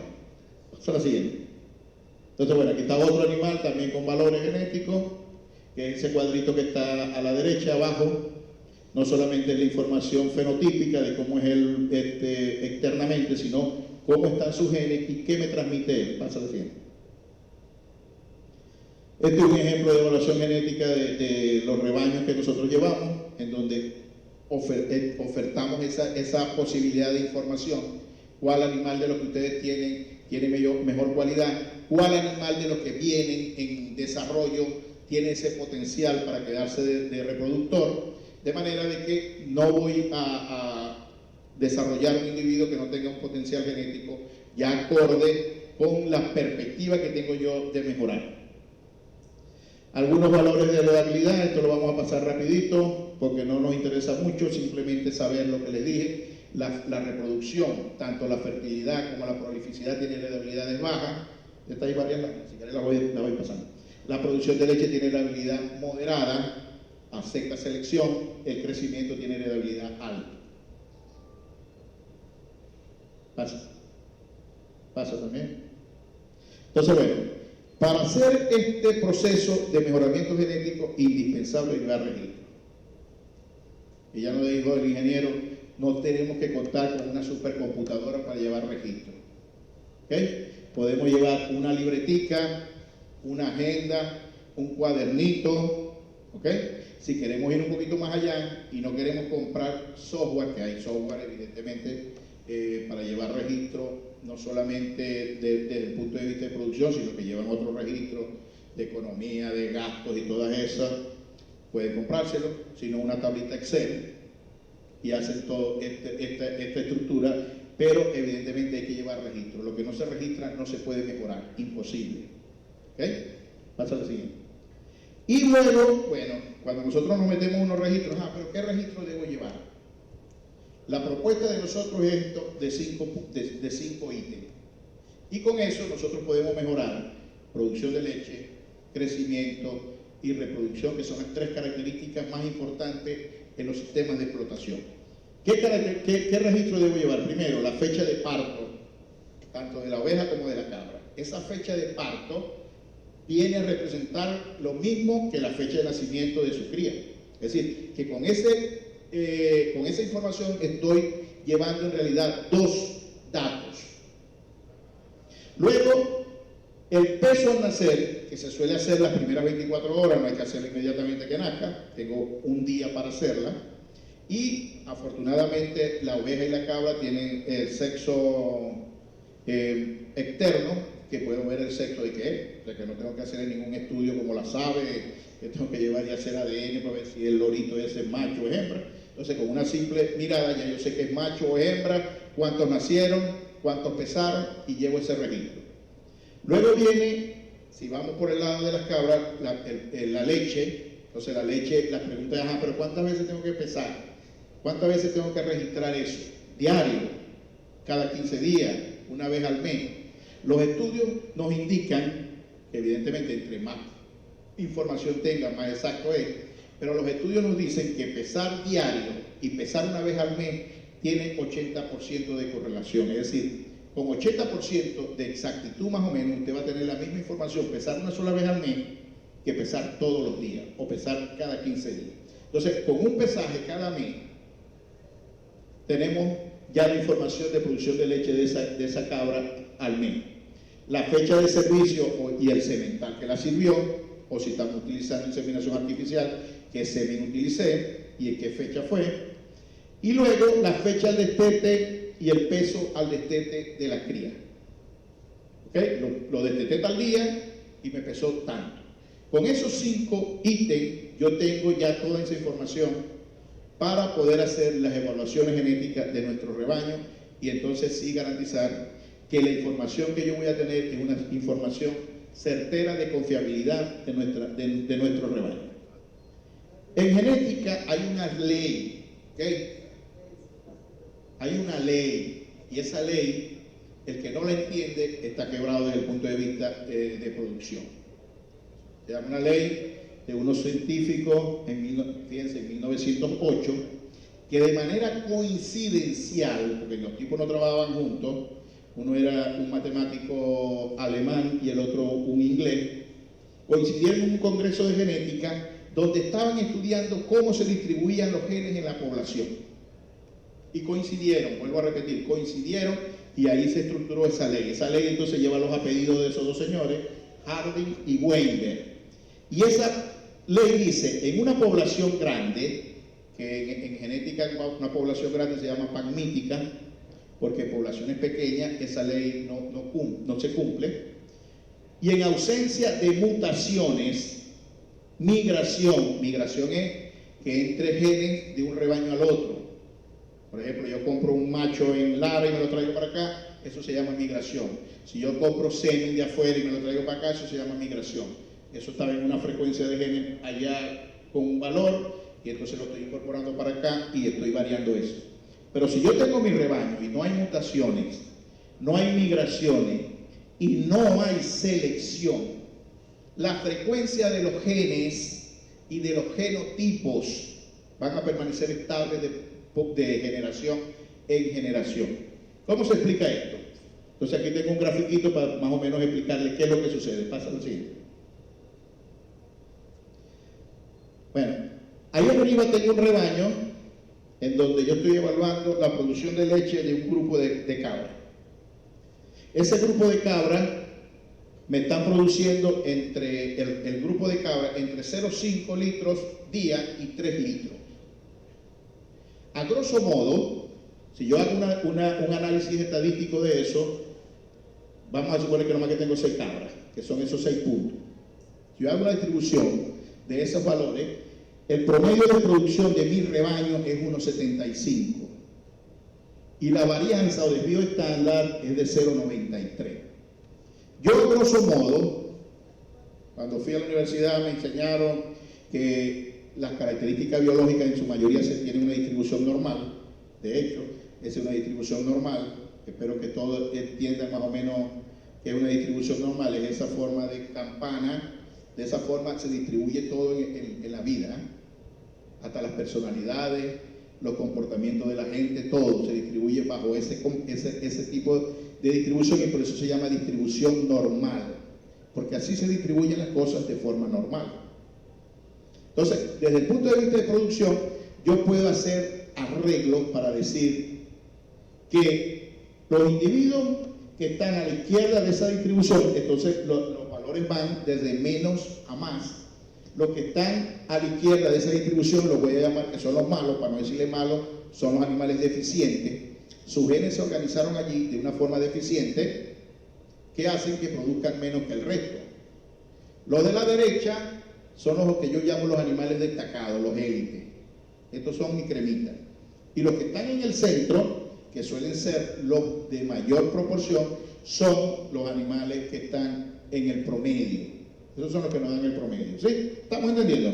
Eso es lo siguiente. Entonces, bueno, aquí está otro animal también con valores genéticos, que es ese cuadrito que está a la derecha abajo. No solamente la información fenotípica de cómo es él externamente, sino cómo están sus genes y qué me transmite él. Pasa lo siguiente. Este es un ejemplo de evaluación genética de los rebaños que nosotros llevamos, en donde ofertamos esa posibilidad de información. ¿Cuál animal de los que ustedes tiene mejor cualidad? ¿Cuál animal de los que vienen en desarrollo tiene ese potencial para quedarse de reproductor? De manera de que no voy a desarrollar un individuo que no tenga un potencial genético ya acorde con la perspectiva que tengo yo de mejorar. Algunos valores de heredabilidad, esto lo vamos a pasar rapidito porque no nos interesa mucho, simplemente saber lo que les dije. La reproducción, tanto la fertilidad como la prolificidad tiene heredabilidades bajas. Esta hay varias, si querés la voy pasando. La producción de leche tiene heredabilidad moderada, acepta selección, el crecimiento tiene heredabilidad alta. Pasa también. Entonces, bueno, para hacer este proceso de mejoramiento genético, indispensable llevar registro. Y ya nos dijo el ingeniero, no tenemos que contar con una supercomputadora para llevar registro. ¿Okay? Podemos llevar una libretica, una agenda, un cuadernito, ¿ok? Si queremos ir un poquito más allá y no queremos comprar software, que hay software evidentemente para llevar registro, no solamente desde el punto de vista de producción, sino que llevan otros registros de economía, de gastos y todas esas, pueden comprárselo, sino una tablita Excel y hacen toda esta estructura, pero evidentemente hay que llevar registro. Lo que no se registra no se puede mejorar, imposible. ¿Ok? Pasa al siguiente. Y luego, bueno, cuando nosotros nos metemos unos registros, pero ¿qué registro debo llevar? La propuesta de nosotros es esto de 5 ítems. Y con eso nosotros podemos mejorar producción de leche, crecimiento y reproducción, que son las 3 características más importantes en los sistemas de explotación. ¿Qué registro debo llevar? Primero, la fecha de parto, tanto de la oveja como de la cabra. Esa fecha de parto viene a representar lo mismo que la fecha de nacimiento de su cría. Es decir, que con esa información estoy llevando en realidad 2 datos. Luego, el peso al nacer, que se suele hacer las primeras 24 horas, no hay que hacerla inmediatamente que nazca, tengo un día para hacerla. Y afortunadamente la oveja y la cabra tienen el sexo externo, que puedo ver el sexo de qué es, o sea que no tengo que hacer ningún estudio como las aves, que tengo que llevar y hacer ADN para ver si el lorito ese es macho o es hembra. Entonces con una simple mirada ya yo sé que es macho o hembra, cuántos nacieron, cuántos pesaron y llevo ese registro. Luego viene, si vamos por el lado de las cabras, la leche. Entonces la leche, las preguntas es, pero ¿cuántas veces tengo que pesar? ¿Cuántas veces tengo que registrar eso? Diario, cada 15 días, una vez al mes. Los estudios nos indican, evidentemente, entre más información tenga, más exacto es, pero los estudios nos dicen que pesar diario y pesar una vez al mes tiene 80% de correlación. Es decir, con 80% de exactitud más o menos, usted va a tener la misma información, pesar una sola vez al mes, que pesar todos los días, o pesar cada 15 días. Entonces, con un pesaje cada mes, tenemos ya la información de producción de leche de esa cabra al mes. La fecha de servicio y el semental que la sirvió, o si estamos utilizando inseminación artificial, qué semen utilicé y en qué fecha fue. Y luego la fecha al destete y el peso al destete de la cría. ¿Okay? Lo desteté tal día y me pesó tanto. Con esos 5 ítems yo tengo ya toda esa información para poder hacer las evaluaciones genéticas de nuestro rebaño y entonces sí garantizar que la información que yo voy a tener es una información certera de confiabilidad de nuestro rebaño. En genética hay una ley, ¿okay? Hay una ley, y esa ley, el que no la entiende, está quebrado desde el punto de vista de producción. Se llama una ley de unos científicos, fíjense, en 1908, que de manera coincidencial, porque los tipos no trabajaban juntos, uno era un matemático alemán y el otro un inglés, coincidieron en un congreso de genética donde estaban estudiando cómo se distribuían los genes en la población. Y coincidieron, vuelvo a repetir, coincidieron y ahí se estructuró esa ley. Esa ley entonces lleva los apellidos de esos 2 señores, Harding y Weinberg. Y esa ley dice, en una población grande, que en genética una población grande se llama pagmítica, porque en poblaciones pequeñas esa ley no se cumple, y en ausencia de mutaciones, migración es que entre genes de un rebaño al otro. Por ejemplo, yo compro un macho en Lara y me lo traigo para acá, eso se llama migración. Si yo compro semen de afuera y me lo traigo para acá, eso se llama migración. Eso está en una frecuencia de genes allá con un valor y entonces lo estoy incorporando para acá y estoy variando eso. Pero si yo tengo mi rebaño y no hay mutaciones, no hay migraciones y no hay selección, la frecuencia de los genes y de los genotipos van a permanecer estables de generación en generación. ¿Cómo se explica esto? Entonces aquí tengo un grafiquito para más o menos explicarles qué es lo que sucede. Pasa lo siguiente. Bueno, ahí arriba tengo un rebaño en donde yo estoy evaluando la producción de leche de un grupo de cabras. Ese grupo de cabras me están produciendo entre el grupo de cabra entre 0,5 litros día y 3 litros. A grosso modo, si yo hago un análisis estadístico de eso, vamos a suponer que nomás que tengo 6 cabras, que son esos 6 puntos. Si yo hago una distribución de esos valores, el promedio de producción de mi rebaño es 1,75 y la varianza o desvío estándar es de 0,93. Yo, grosso modo, cuando fui a la universidad me enseñaron que las características biológicas en su mayoría se tienen una distribución normal. De hecho, esa es una distribución normal. Espero que todos entiendan más o menos que es una distribución normal, es esa forma de campana. De esa forma se distribuye todo en la vida, hasta las personalidades, los comportamientos de la gente, todo se distribuye bajo ese tipo de distribución, y por eso se llama distribución normal, porque así se distribuyen las cosas de forma normal. Entonces, desde el punto de vista de producción, yo puedo hacer arreglos para decir que los individuos que están a la izquierda de esa distribución, entonces los valores van desde menos a más. Los que están a la izquierda de esa distribución los voy a llamar que son los malos, para no decirle malos, son los animales deficientes. Sus genes se organizaron allí de una forma deficiente que hacen que produzcan menos que el resto. Los de la derecha son los que yo llamo los animales destacados, los élites. Estos son mi cremita. Y los que están en el centro, que suelen ser los de mayor proporción, son los animales que están en el promedio. Esos son los que nos dan el promedio. ¿Sí? ¿Estamos entendiendo?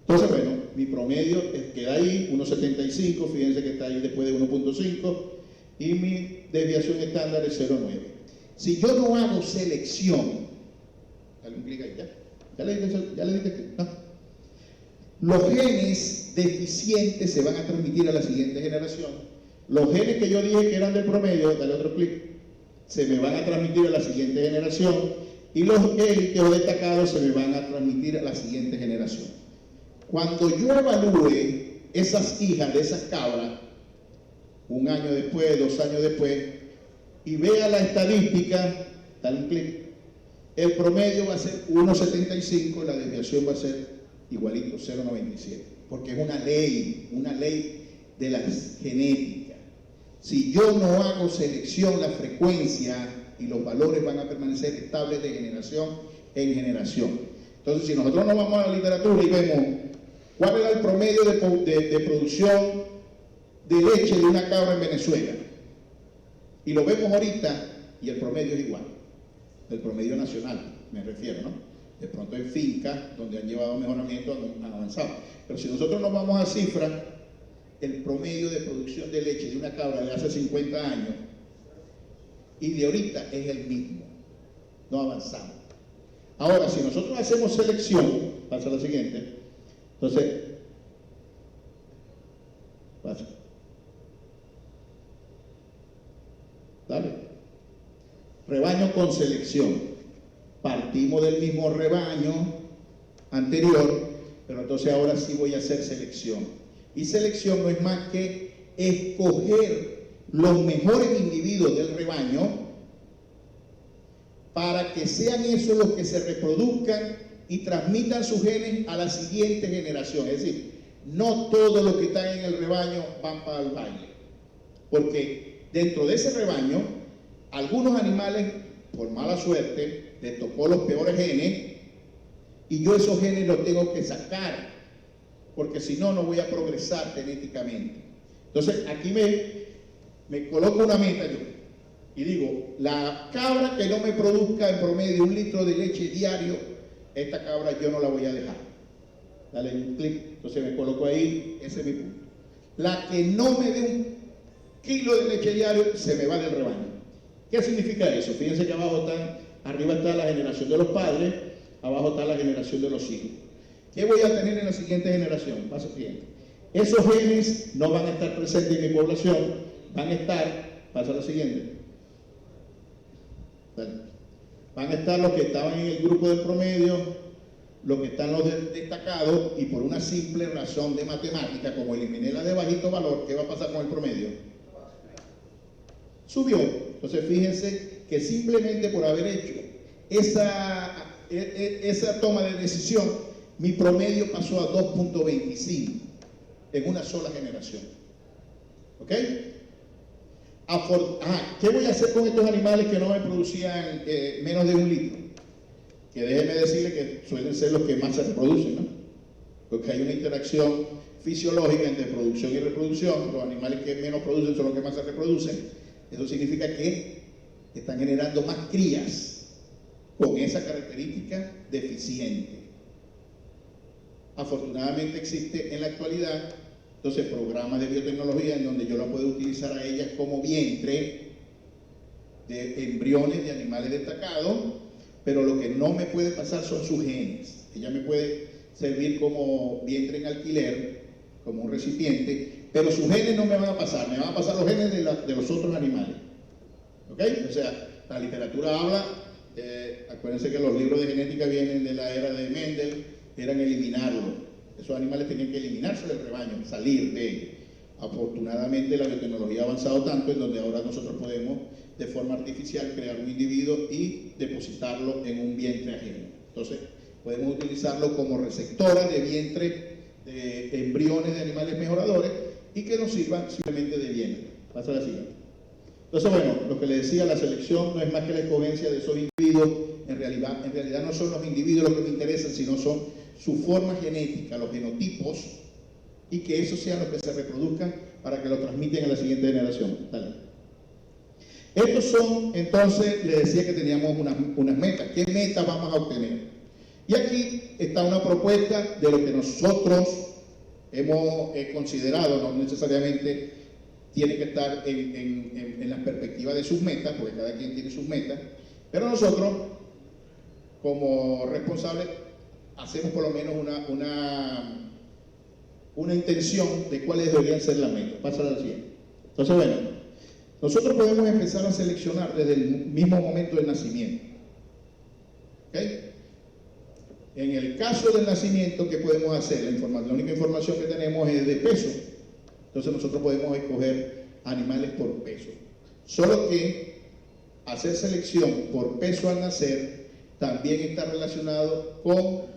Entonces, bueno, mi promedio queda ahí, 1,75, fíjense que está ahí después de 1,5, y mi desviación estándar es 0,9. Si yo no hago selección, dale un clic ahí, ya le dije clic, no. Los genes deficientes se van a transmitir a la siguiente generación. Los genes que yo dije que eran del promedio, dale otro clic, se me van a transmitir a la siguiente generación, y los élites o destacados se me van a transmitir a la siguiente generación. Cuando yo evalúe esas hijas de esas cabras, 1 año después, 2 años después, y vea la estadística, dale un clic, el promedio va a ser 1,75, la desviación va a ser igualito, 0,97, porque es una ley de la genética. Si yo no hago selección, la frecuencia y los valores van a permanecer estables de generación en generación. Entonces, si nosotros nos vamos a la literatura y vemos cuál era el promedio de producción de leche de una cabra en Venezuela, y lo vemos ahorita, y el promedio es igual, el promedio nacional, me refiero, ¿no? De pronto en fincas donde han llevado mejoramiento, han avanzado. Pero si nosotros nos vamos a cifras, el promedio de producción de leche de una cabra de hace 50 años y de ahorita es el mismo. No avanzamos. Ahora, si nosotros hacemos selección, pasa lo siguiente, entonces, pasa. Dale. Rebaño con selección. Partimos del mismo rebaño anterior, pero entonces ahora sí voy a hacer selección. Y selección no es más que escoger los mejores individuos del rebaño para que sean esos los que se reproduzcan y transmitan sus genes a la siguiente generación. Es decir, no todos los que están en el rebaño van para el baile, porque dentro de ese rebaño, algunos animales, por mala suerte, les tocó los peores genes, y yo esos genes los tengo que sacar, porque si no, no voy a progresar genéticamente. Entonces, aquí me coloco una meta yo, y digo, la cabra que no me produzca en promedio 1 litro de leche diario, esta cabra yo no la voy a dejar. Dale un clic, entonces me coloco ahí, ese es mi punto. La que no me dé 1 kilo de leche diario, se me va del rebaño. ¿Qué significa eso? Fíjense que arriba está la generación de los padres, abajo está la generación de los hijos. ¿Qué voy a tener en la siguiente generación? Paso siguiente. Esos genes no van a estar presentes en mi población, van a estar, pasa lo siguiente, van a estar los que estaban en el grupo del promedio, los que están los destacados, y por una simple razón de matemática, como eliminé la de bajito valor, ¿qué va a pasar con el promedio? Subió. Entonces fíjense que simplemente por haber hecho esa toma de decisión, mi promedio pasó a 2.25 en una sola generación. ¿Ok? ¿Qué voy a hacer con estos animales que no me producían menos de 1 litro? Que déjenme decirle que suelen ser los que más se reproducen, ¿no? Porque hay una interacción fisiológica entre producción y reproducción. Los animales que menos producen son los que más se reproducen. Eso significa que están generando más crías con esa característica deficiente. Afortunadamente existe en la actualidad entonces programas de biotecnología en donde yo la puedo utilizar a ellas como vientre de embriones de animales destacados, pero lo que no me puede pasar son sus genes. Ella me puede servir como vientre en alquiler, como un recipiente, pero sus genes no me van a pasar, me van a pasar los genes de los otros animales. ¿Ok? O sea, la literatura habla, acuérdense que los libros de genética vienen de la era de Mendel, eran eliminarlo. Esos animales tenían que eliminarse del rebaño, salir de él. Afortunadamente la biotecnología ha avanzado tanto en donde ahora nosotros podemos de forma artificial crear un individuo y depositarlo en un vientre ajeno. Entonces podemos utilizarlo como receptora de vientre de embriones de animales mejoradores y que nos sirvan simplemente de vientre. Pasa a la siguiente. Entonces, bueno, lo que le decía, la selección no es más que la escogencia de esos individuos. En realidad no son los individuos los que me interesan, sino son su forma genética, los genotipos, y que esos sean los que se reproduzcan para que lo transmiten a la siguiente generación. Dale. Estos son, entonces, le decía que teníamos unas metas. ¿Qué metas vamos a obtener? Y aquí está una propuesta de lo que nosotros hemos considerado, no necesariamente tiene que estar en la perspectiva de sus metas, porque cada quien tiene sus metas, pero nosotros, como responsables, hacemos por lo menos una intención de cuáles deberían ser las metas. Pasa a la siguiente. Entonces, bueno, nosotros podemos empezar a seleccionar desde el mismo momento del nacimiento. ¿Ok? En el caso del nacimiento, ¿qué podemos hacer? La única información que tenemos es de peso. Entonces nosotros podemos escoger animales por peso. Solo que hacer selección por peso al nacer también está relacionado con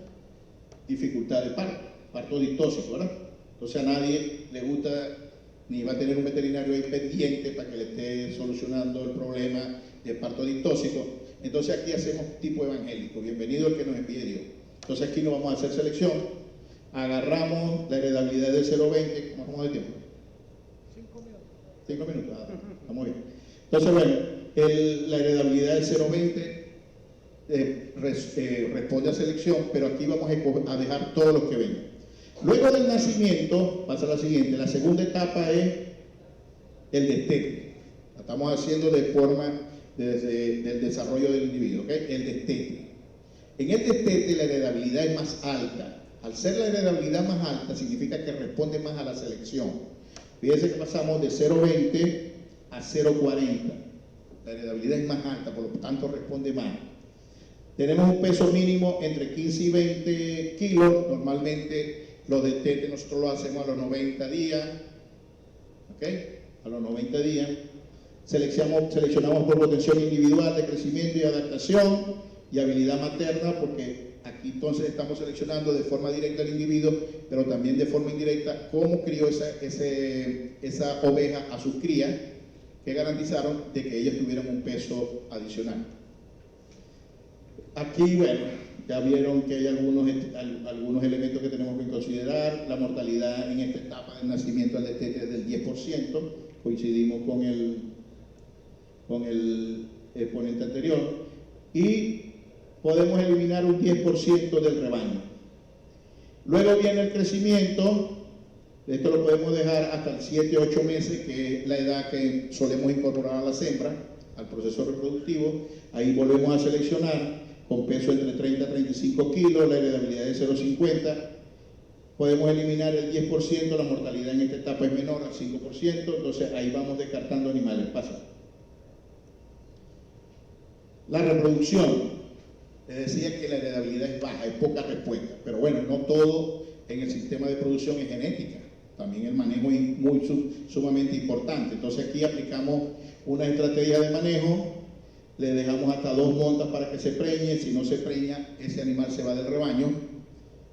dificultad de parto distóxico, ¿verdad? Entonces a nadie le gusta ni va a tener un veterinario ahí pendiente para que le esté solucionando el problema del parto distóxico. Entonces aquí hacemos tipo evangélico, bienvenido el que nos envíe Dios. Entonces aquí no vamos a hacer selección, agarramos la heredabilidad del 0,20, ¿cómo vamos de tiempo? 5 minutos, estamos bien. Entonces bueno, la heredabilidad del 0,20 responde a selección, pero aquí vamos a dejar todos los que vengan. Luego del nacimiento, pasa a la siguiente, la segunda etapa es el destete. La estamos haciendo de forma desde el desarrollo del individuo, ¿ok? El destete. En el destete la heredabilidad es más alta. Al ser la heredabilidad más alta, significa que responde más a la selección. Fíjense que pasamos de 0,20 a 0,40. La heredabilidad es más alta, por lo tanto responde más. Tenemos un peso mínimo entre 15 y 20 kilos. Normalmente los destetes nosotros lo hacemos a los 90 días. ¿Ok? A los 90 días. Seleccionamos por potencial individual de crecimiento y adaptación y habilidad materna, porque aquí entonces estamos seleccionando de forma directa al individuo, pero también de forma indirecta cómo crió esa oveja a sus crías, que garantizaron de que ellas tuvieran un peso adicional. Aquí, bueno, ya vieron que hay algunos elementos que tenemos que considerar. La mortalidad en esta etapa del nacimiento al destete es del 10%, coincidimos con el ponente anterior, y podemos eliminar un 10% del rebaño. Luego viene el crecimiento. Esto lo podemos dejar hasta el 7-8 meses, que es la edad que solemos incorporar a las hembras al proceso reproductivo. Ahí volvemos a seleccionar con peso entre 30 a 35 kilos, la heredabilidad de 0,50. Podemos eliminar el 10%, la mortalidad en esta etapa es menor al 5%, entonces ahí vamos descartando animales. Pasa. La reproducción. Les decía que la heredabilidad es baja, es poca respuesta, pero bueno, no todo en el sistema de producción es genética, también el manejo es sumamente importante. Entonces aquí aplicamos una estrategia de manejo le dejamos hasta 2 montas para que se preñe. Si no se preña, ese animal se va del rebaño.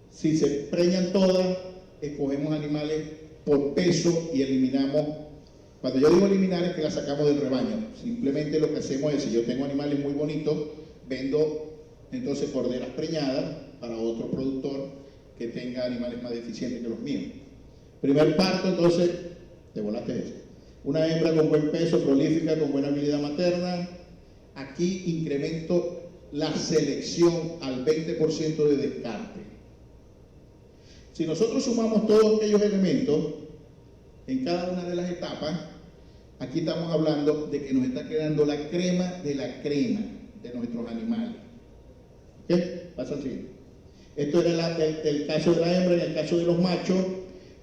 Si se preñan todas, escogemos animales por peso y eliminamos. Cuando yo digo eliminar es que las sacamos del rebaño. Simplemente lo que hacemos es, si yo tengo animales muy bonitos, vendo entonces corderas preñadas para otro productor que tenga animales más deficientes que los míos. Primer parto, entonces, te volaste eso. Una hembra con buen peso, prolífica, con buena habilidad materna. Aquí incremento la selección al 20% de descarte. Si nosotros sumamos todos aquellos elementos en cada una de las etapas, aquí estamos hablando de que nos está quedando la crema de nuestros animales. ¿Ok? Pasa al siguiente. Esto era el caso de la hembra. En el caso de los machos,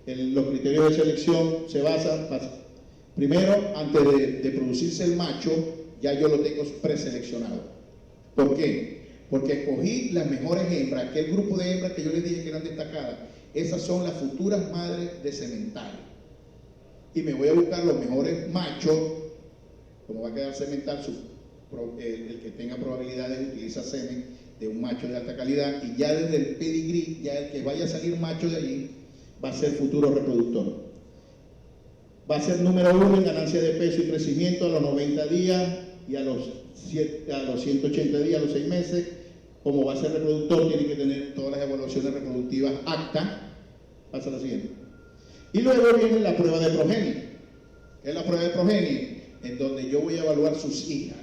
los criterios de selección se basan, primero, antes de producirse el macho, ya yo lo tengo preseleccionado. ¿Por qué? Porque escogí las mejores hembras, aquel grupo de hembras que yo les dije que eran destacadas. Esas son las futuras madres de semental. Y me voy a buscar los mejores machos, como va a quedar semental, el que tenga probabilidades utiliza semen de un macho de alta calidad, y ya desde el pedigrí, ya el que vaya a salir macho de allí, va a ser futuro reproductor. Va a ser número 1 en ganancia de peso y crecimiento a los 90 días y a los 180 días, a los 6 meses. Como va a ser reproductor, tiene que tener todas las evaluaciones reproductivas actas. Pasa a la siguiente. Y luego viene la prueba de progenie. ¿Qué es la prueba de progenie? En donde yo voy a evaluar sus hijas.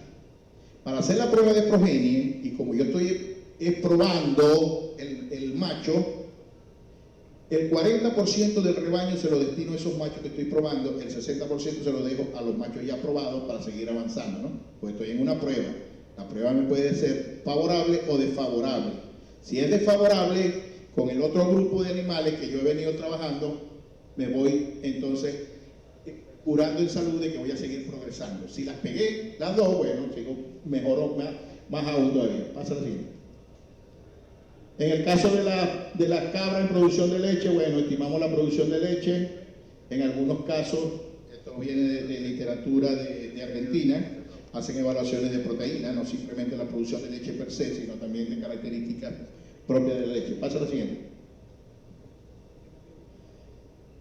Para hacer la prueba de progenie, y como yo estoy probando el macho, el 40% del rebaño se lo destino a esos machos que estoy probando, el 60% se lo dejo a los machos ya probados para seguir avanzando, ¿no? Pues estoy en una prueba. La prueba me puede ser favorable o desfavorable. Si es desfavorable, con el otro grupo de animales que yo he venido trabajando, me voy entonces curando en salud de que voy a seguir progresando. Si las pegué, las dos, bueno, sigo mejor, más aún todavía. Pasa la siguiente. En el caso de la cabra en producción de leche, bueno, estimamos la producción de leche. En algunos casos, esto viene de literatura de Argentina, hacen evaluaciones de proteína, no simplemente la producción de leche per se, sino también de características propias de la leche. Pasa a la siguiente.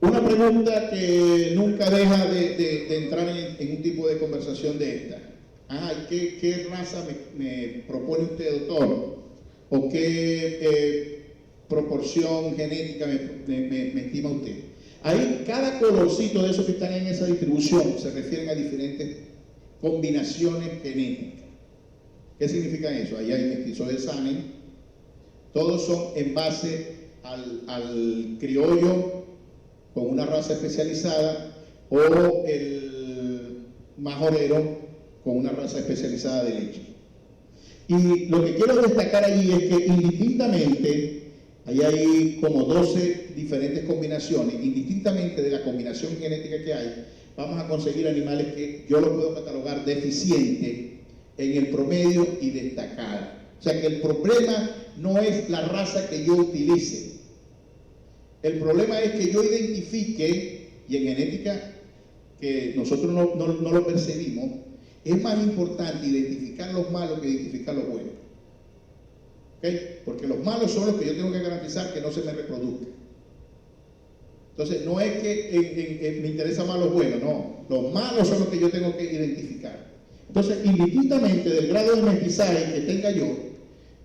Una pregunta que nunca deja de entrar en un tipo de conversación de esta. ¿Qué raza me propone usted, doctor? ¿O qué proporción genética me estima usted? Ahí cada colorcito de esos que están en esa distribución se refieren a diferentes combinaciones genéticas. ¿Qué significa eso? Ahí hay mestizo de Sanen. Todos son en base al criollo con una raza especializada o el majorero con una raza especializada de leche. Y lo que quiero destacar allí es que indistintamente, ahí hay como 12 diferentes combinaciones, indistintamente de la combinación genética que hay, vamos a conseguir animales que yo los puedo catalogar deficientes en el promedio y destacada. O sea que el problema no es la raza que yo utilice. El problema es que yo identifique, y en genética que nosotros no lo percibimos, es más importante identificar los malos que identificar los buenos. ¿Okay? Porque los malos son los que yo tengo que garantizar que no se me reproduzcan. Entonces, no es que me interesa más los buenos, no. Los malos son los que yo tengo que identificar. Entonces, indistintamente del grado de mestizaje que tenga yo,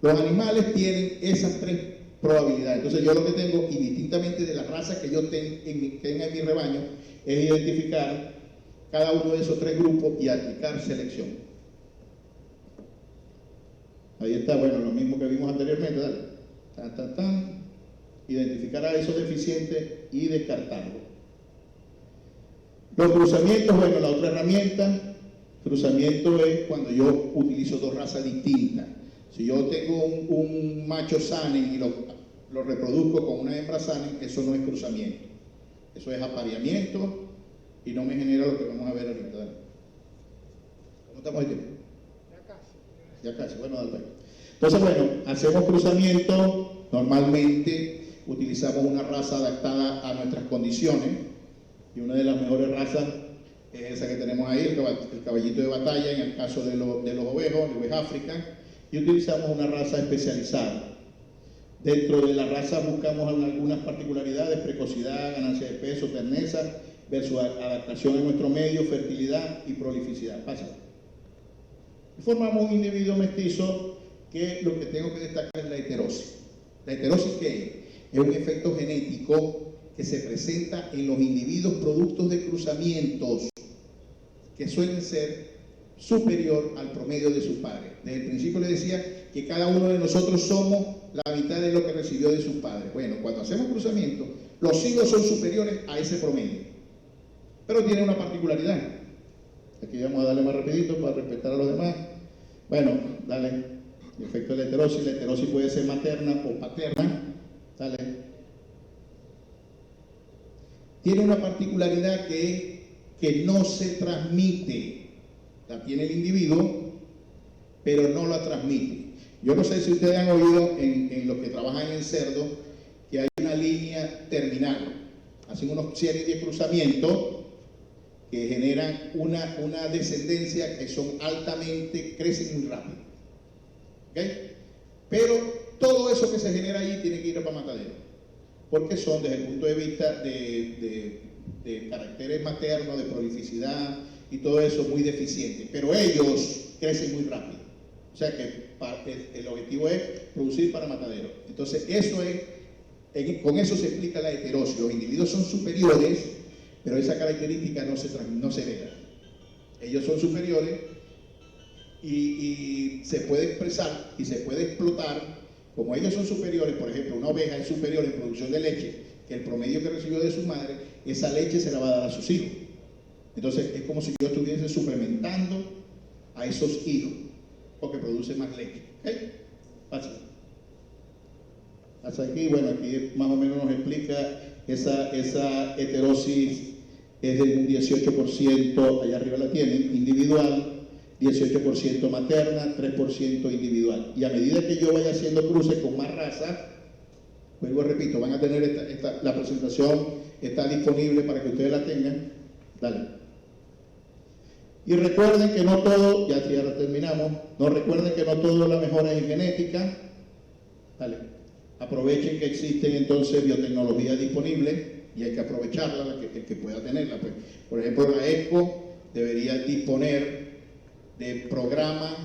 los animales tienen esas 3 probabilidades. Entonces, yo lo que tengo, indistintamente de las razas que yo tenga en mi rebaño, es identificar cada uno de esos 3 grupos y aplicar selección. Ahí está, bueno, lo mismo que vimos anteriormente, dale. Identificar a esos deficientes y descartarlos. Los cruzamientos, bueno, la otra herramienta, cruzamiento es cuando yo utilizo 2 razas distintas. Si yo tengo un macho Sanen y lo reproduzco con una hembra Sanen, eso no es cruzamiento. Eso es apareamiento y no me genera lo que vamos a ver ahorita. Dale. ¿Cómo estamos ahí? Ya casi, bueno, dale. Entonces, bueno, hacemos cruzamiento, normalmente utilizamos una raza adaptada a nuestras condiciones, y una de las mejores razas es esa que tenemos ahí, el caballito de batalla en el caso de los ovejos, el West African, y utilizamos una raza especializada. Dentro de la raza buscamos algunas particularidades: precocidad, ganancia de peso, terneza, versus adaptación a nuestro medio, fertilidad y prolificidad. Pasa. Y formamos un individuo mestizo que lo que tengo que destacar es la heterosis. ¿La heterosis qué es? Es un efecto genético que se presenta en los individuos productos de cruzamientos que suelen ser superior al promedio de sus padres. Desde el principio les decía que cada uno de nosotros somos la mitad de lo que recibió de sus padres. Bueno, cuando hacemos cruzamiento, los hijos son superiores a ese promedio, pero tiene una particularidad. Aquí vamos a darle más rapidito para respetar a los demás. Bueno, dale. El efecto de la heterosis puede ser materna o paterna. Dale. Tiene una particularidad que no se transmite. La tiene el individuo, pero no la transmite. Yo no sé si ustedes han oído en los que trabajan en cerdo que hay una línea terminal. Hacen unos series de cruzamientos que generan una descendencia que son altamente, crecen muy rápido. ¿Okay? Pero todo eso que se genera ahí tiene que ir para matadero, porque son, desde el punto de vista de caracteres maternos, de prolificidad y todo eso, muy deficientes. Pero ellos crecen muy rápido. O sea que el objetivo es producir para matadero. Entonces, con eso se explica la heterosis. Los individuos son superiores, pero esa característica no se hereda. Ellos son superiores y se puede expresar y se puede explotar. Como ellos son superiores, por ejemplo, una oveja es superior en producción de leche que el promedio que recibió de su madre, esa leche se la va a dar a sus hijos. Entonces, es como si yo estuviese suplementando a esos hijos, porque produce más leche. ¿Okay? Fácil. Hasta aquí, bueno, aquí más o menos nos explica esa heterosis es de un 18%, allá arriba la tienen, individual, 18% materna, 3% individual. Y a medida que yo vaya haciendo cruces con más razas, vuelvo, repito, van a tener la presentación está disponible para que ustedes la tengan. Dale. Y recuerden que no todo, ya terminamos, recuerden que no todo la mejora en genética. Dale. Aprovechen que existen entonces biotecnologías disponibles y hay que aprovecharla, el que pueda tenerla. Pues, por ejemplo, la ESCO debería disponer de programas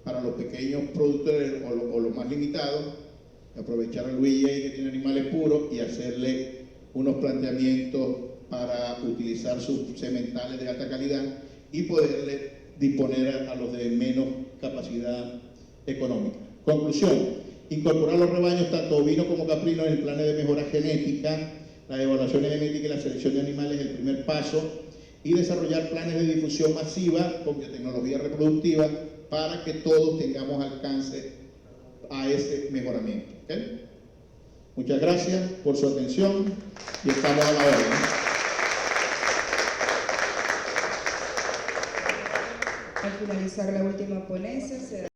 para los pequeños productores o los más limitados, aprovechar al UIA que tiene animales puros y hacerle unos planteamientos para utilizar sus sementales de alta calidad y poderle disponer a los de menos capacidad económica. Conclusión: incorporar los rebaños tanto ovinos como caprinos en el plan de mejora genética. La evaluación genética y la selección de animales es el primer paso, y desarrollar planes de difusión masiva con biotecnología reproductiva para que todos tengamos alcance a ese mejoramiento. ¿Okay? Muchas gracias por su atención y estamos a la orden. Al finalizar la última ponencia, se